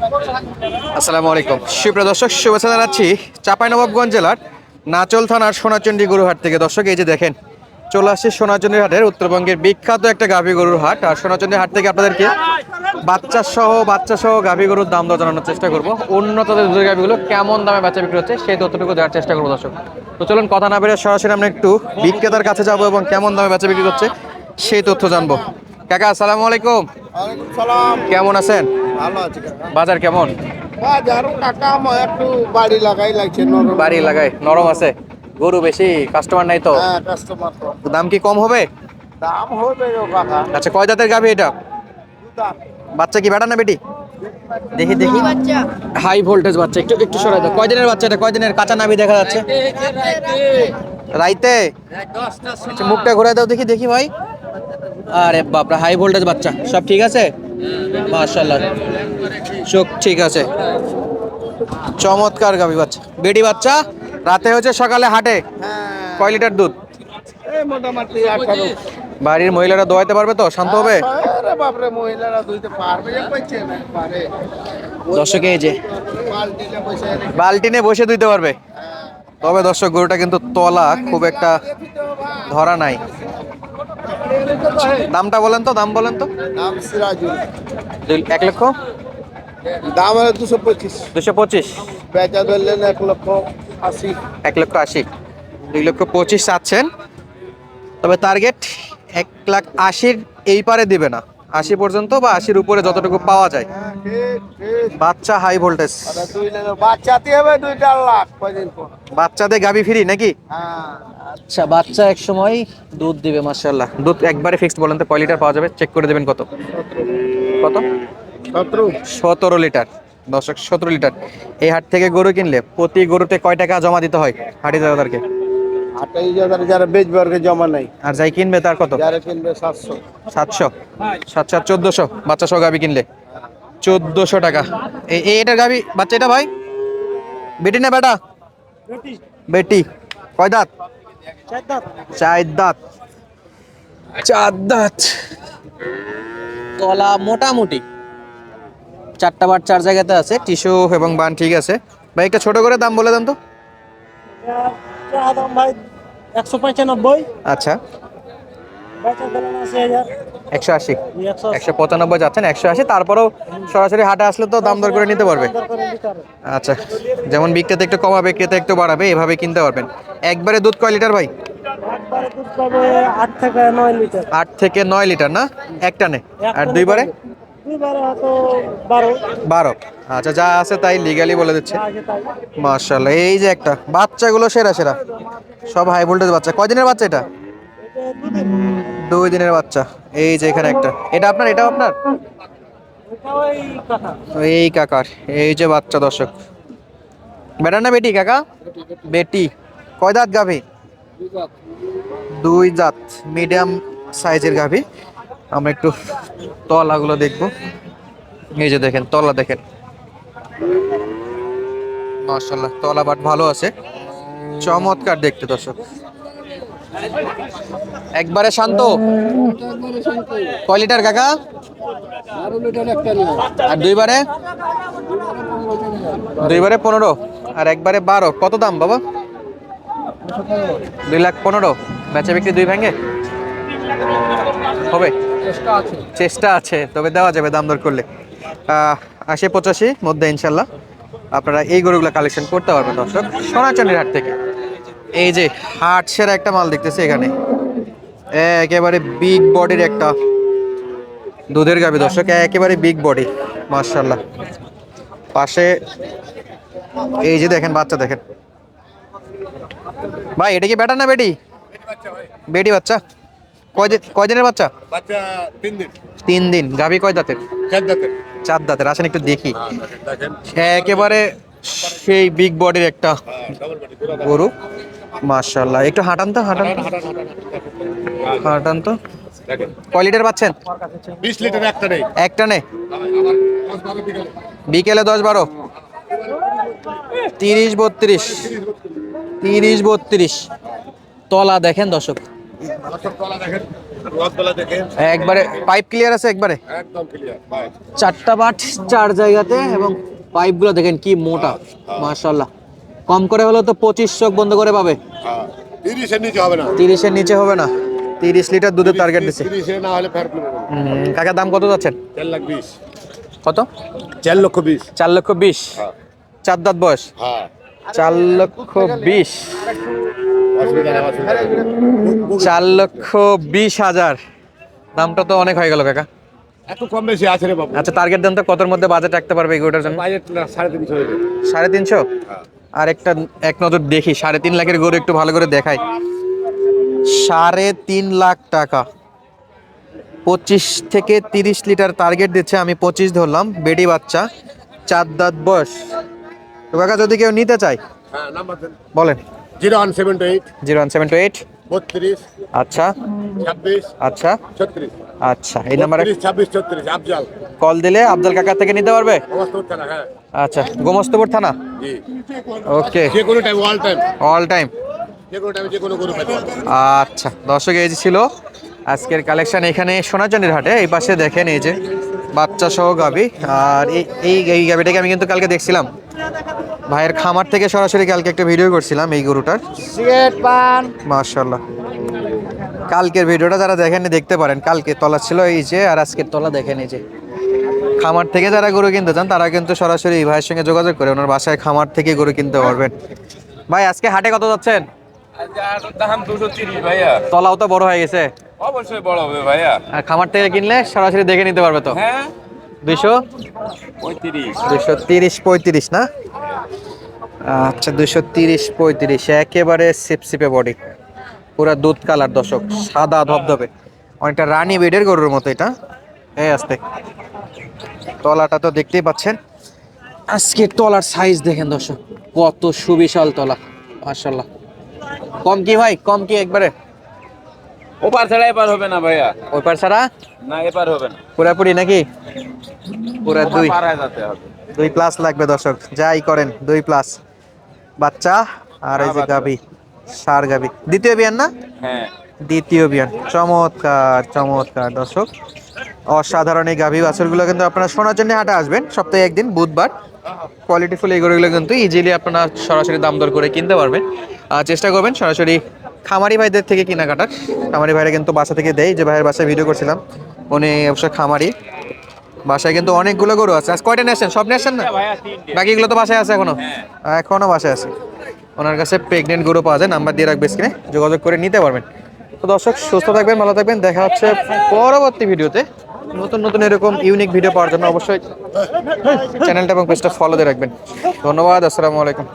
আসসালামু আলাইকুম সুপ্রিয় দর্শক, শুভেচ্ছা জানাচ্ছি চাঁপাইনবাবগঞ্জ জেলার নাচল থানার সোনাচন্ডী গরুহাট থেকে। দর্শক এই যে দেখেন, চলে আসছে সোনাচন্ডী হাটের উত্তরবঙ্গের বিখ্যাত একটা গাভী গরুর হাট। আর সোনাচন্ডী হাট থেকে আপনাদেরকে বাচ্চা সহ গাভী গরুর দাম দর জানানোর চেষ্টা করব। উন্নত দুধের গাভীগুলো কেমন দামে বেচা বিক্রি হচ্ছে সেই তথ্যটুকু দেওয়ার চেষ্টা করবো দর্শক। তো চলুন কথা না বেরিয়ে সরাসরি আমরা একটু বিক্রেতার কাছে যাব এবং কেমন দামে বেচা বিক্রি হচ্ছে সেই তথ্য জানবো। কাকা আসসালামু আলাইকুম, ওয়ালাইকুম সালাম। কেমন আছেন? ভালো আছি কাকা। বাজার কেমন? বাজার কাকা একটু বাড়ি লাগাই লাগছে নরম। বাড়ি লাগায় নরম আছে, গরু বেশি, কাস্টমার নাই তো। হ্যাঁ, কাস্টমার তো। দাম কি কম হবে? দাম হবে গো কাকা। আচ্ছা, কয় জাতের গাভী এটা? দাম বাচ্চা কি বেটা না বেটি? দেখি দেখি, হাই ভোল্টেজ বাচ্চা, একটু একটু সরাই দাও। কয় দিনের বাচ্চা এটা? কয় দিনের? কাঁচা নাভি দেখা যাচ্ছে। রাইতে আচ্ছা, মুখটা ঘুরাই দাও দেখি দেখি ভাই। আরে বাপরা, হাই ভোল্টেজ বাচ্চা, সব ঠিক আছে মাশাআল্লাহ, চোখ ঠিক আছে, চমৎকার গাভী বাচ্চা, বেটি বাচ্চা। রাতে হচ্ছে, সকালে হাটে। হ্যাঁ, কয় লিটার দুধ? এই মোটামুটি 18। বাড়ির মহিলারা দোয়াইতে পারবে তো? শান্ত হবে? আরে বাপরে, মহিলারা দুইতে পারবে যে কইছে না পারে। দর্শক এই যে বালতিতে বসে বালতি নিয়ে বসে দিতে পারবে। তবে দর্শক, গরুটা কিন্তু তলা খুব একটা ধরা নাই। দামটা বলেন তো, দাম বলেন তো। নাম সিরাজুল। 1 লক্ষ দাম হলো 225। 225, বেচা ধরলেন 1,80,000। 1,80,000, 2,25,000 চাচ্ছেন। তবে টার্গেট 1,80,000 এই পারে দিবে না, 80 পর্যন্ত বা 80-র উপরে যতটুকু পাওয়া যায়। হ্যাঁ, ঠিক ঠিক। বাচ্চা হাই ভোল্টেজ, আরে বাচ্চাতে হবে 2-4 লাখ কয়দিন পর। বাচ্চাদের গাবি ফ্রি নাকি? হ্যাঁ, আচ্ছা, বাচ্চা এক সময় দুধ দিবে মাশাআল্লাহ। দুধ একবারে ফিক্সড বলেন তো, কয় লিটার পাওয়া যাবে? চেক করে দেবেন। কত কত? 17 লিটার। দর্শক, 17 লিটার। এই হাট থেকে গরু কিনলে প্রতি গরুতে কয় টাকা জমা দিতে হয় হাটি দাদাদেরকে? 28,000 যারা বেচবে ওর জমা নাই। আর যাই কিনবে তার কত? যারা কিনবে 700। 700, 700 আর 1400 বাচ্চা সহ গাবি কিনলে 1400 টাকা। এটার গাবি বাচ্চা, এটা ভাই বেটি না বেটা? বেটি। কয় দাঁত? 4 দাঁত। 4 দাঁত, গলা মোটামুটি 4টা বার 4 জায়গাতে আছে, টিস্যু এবং বান ঠিক আছে। ভাই একটা ছোট করে দাম বলে দেন তো। ভাই 195। আচ্ছা, বেচা কেনা আছে 1000। 180, 180 195 যাচ্ছেন, 180। তারপরেও সরাসরি হাটে আসলে তো দাম দর করে নিতে পারবে। আচ্ছা, যেমন বিক্রেতা একটু কমাবে, ক্রেতা একটু বাড়াবে, এভাবে কিনতে পারবেন। একবারে দুধ কয় লিটার ভাই? একবারে দুধ পাবে 8 থেকে 9 লিটার। 8 থেকে 9 লিটার না একটানে? আর দুইবারে? দুইবারে হয়তো 12। 12। আচ্ছা, যা আছে তাই লিগালি বলে দিচ্ছে। যা আছে তাই। মাশাআল্লাহ, এই যে একটা বাচ্চাগুলো সেরা সেরা, সব হাই ভোল্টেজ বাচ্চা। কয় দিনের বাচ্চা এটা? এটা দুদিন। 2 দিনের বাচ্চা। এই যে এখানে একটা, এটা আপনার? এটাও আপনার? এটা ওই কথা। এই কাকার। এই যে বাচ্চা দর্শক, বেটা না বেটি কাকা? বেটি। কয় দাঁত গাভী? 2 দাঁত, মিডিয়াম সাইজের গাভী। আমরা একটু তলাগুলো দেখবো। এই যে দেখেন, তলা দেখেন, মাশাআল্লাহ, তলা বাট ভালো আছে, চমৎকার দেখতে দর্শক। একবারে শান্ত। কয় লিটার কাকা? 12 লিটার একটা না। আর দুইবারে? 15 আর একবারে 12। কত দাম বাবা? 2,15,000। বেচা বিক্রি 2 ভেঙে হবে? চেষ্টা আছে, তবে দেওয়া যাবে দাম দর করলে। 80-85 মধ্যে ইনশাল্লাহ আপনারা এই গরুগুলো কালেকশন করতে পারবেন দর্শক, সোনাচন্ডীর হাট থেকে। এই যে হাট সেরা একটা মাল দেখতেছে এখানে, একেবারে বিগ বডির একটা দুধের গাভী দর্শক, একেবারে বিগ বডি মাশাআল্লাহ। পাশে এই যে দেখেন বাচ্চা, দেখেন ভাই, এটা কি বেটা না বেটি? বেটি বাচ্চা। কয় দিনের বাচ্চা? 3 দিন। গাভী কয় দাঁতের? 4 দাঁতের। আসেন একটু দেখি। একেবারে সেই বিগ বডির একটা গরু মাশাআল্লাহ। একটু হাঁটান তো, হাঁটান তো। কয় লিটার পাচ্ছেন? 20 লিটার একটা নেই। একটা নে, বিকেলে 10-12, 30-32, 30-32 তলা দেখেন দর্শক, একবারে পাইপ ক্লিয়ার আছে একবারে একদম ক্লিয়ার ভাই। 4টা বাট 4 জায়গাতে এবং পাইপগুলো দেখেন কি মোটা মাশাআল্লাহ। কম করে হলো তো 25 চোখ বন্ধ করে পাবে। হ্যাঁ 30 এর নিচে হবে না। 30 এর নিচে হবে না। 30 লিটার দুধের টার্গেট দিছে। 30 এ না হলে ফের করব। কাকা দাম কত যাচ্ছেন? 4 লাখ 20। কত? 4 লক্ষ 20। 4 লক্ষ 20। হ্যাঁ 4 দাঁত বয়স। হ্যাঁ 4 লক্ষ 20। অসুবিধা নেই অসুবিধা নেই। 4 লক্ষ 20 হাজার। দামটা তো অনেক হয়ে গেল কাকা। একটু কম বেশি আছে রে বাবু। আচ্ছা টার্গেট দেন তো কতর মধ্যে বাজেট রাখতে পারবে এগুলোর জন্য? বাজেট 350 হয়ে যাবে। 350? হ্যাঁ আর একটা এক নজর দেখি 3.5 লাখের গরু একটু ভালো করে দেখাই। 3.5 লাখ টাকা 25 থেকে 30 লিটার টার্গেট দিচ্ছে, আমি 25 ধরলাম। বেডি বাচ্চা 4 দাঁত বয়স। তো কাকা যদি কেউ নিতে চায় হ্যাঁ নাম্বার দেন। বলেন। 0178 01728। 32 আচ্ছা 26 আচ্ছা 36। আচ্ছা এই নাম্বারে 26 34 আফজাল কল দিলে আফজাল কাকা থেকে নিতে পারবে। অবস্থা হচ্ছে না। হ্যাঁ আচ্ছা গোমস্তপুর থানা। জি ওকে যে কোনো time all time all time. যে কোনো টাইমে যে কোনো গরু পেতে পারবে। আচ্ছা দর্শক এই যে ছিল আজকের কালেকশন এখানে সোনাচন্ডির হাটে। এই পাশে দেখেন এই যে বাচ্চা সহ গাবি। আর এই গাবিটাকে আমি কিন্তু কালকে দেখছিলাম ভাইয়ের খামার থেকে সরাসরি, কালকে একটা ভিডিও করছিলাম এই গরুটার। সিগারেট পান মাশাআল্লাহ কালকের ভিডিওটা যারা দেখেননি দেখতে পারেন। কালকে তলা ছিল এই যে, আর আজকের তলা দেখেন এই যে। খামার থেকে যারা গরু কিনতে চান তারা কিন্তু সরাসরি এই ভাইয়ের সঙ্গে যোগাযোগ করে ওনার বাসায় খামার থেকে গরু কিনতে পারবেন। ভাই আজকে হাটে কত যাচ্ছেন? দাম 230 ভাইয়া। তলাও তো বড় হয়ে গেছে। অবশ্যই বড় হবে ভাইয়া। আর খামার থেকে কিনলে সরাসরি দেখে নিতে পারবে তো। হ্যাঁ 230 35। 235 না? আচ্ছা 230 35 একেবারে সিপসিপে বডি, পুরা দুধ কালার দর্শক, সাদা ধবধবে, অনেকটা রানী বেডের গরুর মতো এটা। এই আসতে তলাটা তো দেখতেই পাচ্ছেন। আজকে তলার সাইজ দেখেন দর্শক, কত সুবিশাল তলা মাশাআল্লাহ। কম কি ভাই, কম কি একবারে? ওপার ছাড়া এপার হবে না ভাইয়া। ওই পার ছাড়া না এপার হবে না। পুরাপুরি নাকি? পুরা দুই পাড়ায় যেতে হবে। 2+ লাগবে দর্শক, যাই করেন 2+। বাচ্চা আর এই যে গাবি, সার গাবি, দ্বিতীয় বিয়ান না? হ্যাঁ দ্বিতীয় বিয়ান। চমৎকার চমৎকার দর্শক, অসাধারণ এই গাভী বাছুরগুলো কিন্তু আপনারা শোনার জন্য হাটে আসবেন সপ্তাহে একদিন বুধবার। কোয়ালিটিফুল এই গরুগুলো কিন্তু ইজিলি আপনারা সরাসরি দাম দর করে কিনতে পারবেন। চেষ্টা করবেন সরাসরি খামারি ভাইদের থেকে কেনাকাটার। খামারি ভাইরা কিন্তু বাসা থেকে দেয়, যে ভাইয়ের বাসায় ভিডিও করছিলাম উনি অবশ্য খামারি। বাসায় কিন্তু অনেকগুলো গরু আছে। আজ কয়টা নিয়েছেন? সব নিয়েছেন না? ভাইয়া 3টে। বাকিগুলো তো বাসায় আছে এখনো? এখনো বাসায় আছে। ওনার কাছে প্রেগনেন্ট গরু পাওয়া যায়, নাম্বার দিয়ে রাখবে স্ক্রিনে, যোগাযোগ করে নিতে পারবেন। তো দর্শক সুস্থ থাকবেন, ভালো থাকবেন, দেখা হচ্ছে পরবর্তী ভিডিওতে। নতুন নতুন এরকম ইউনিক ভিডিও পাওয়ার জন্য অবশ্যই চ্যানেলটা এবং পেজটা ফলো দিয়ে রাখবেন। ধন্যবাদ, আসসালামু আলাইকুম।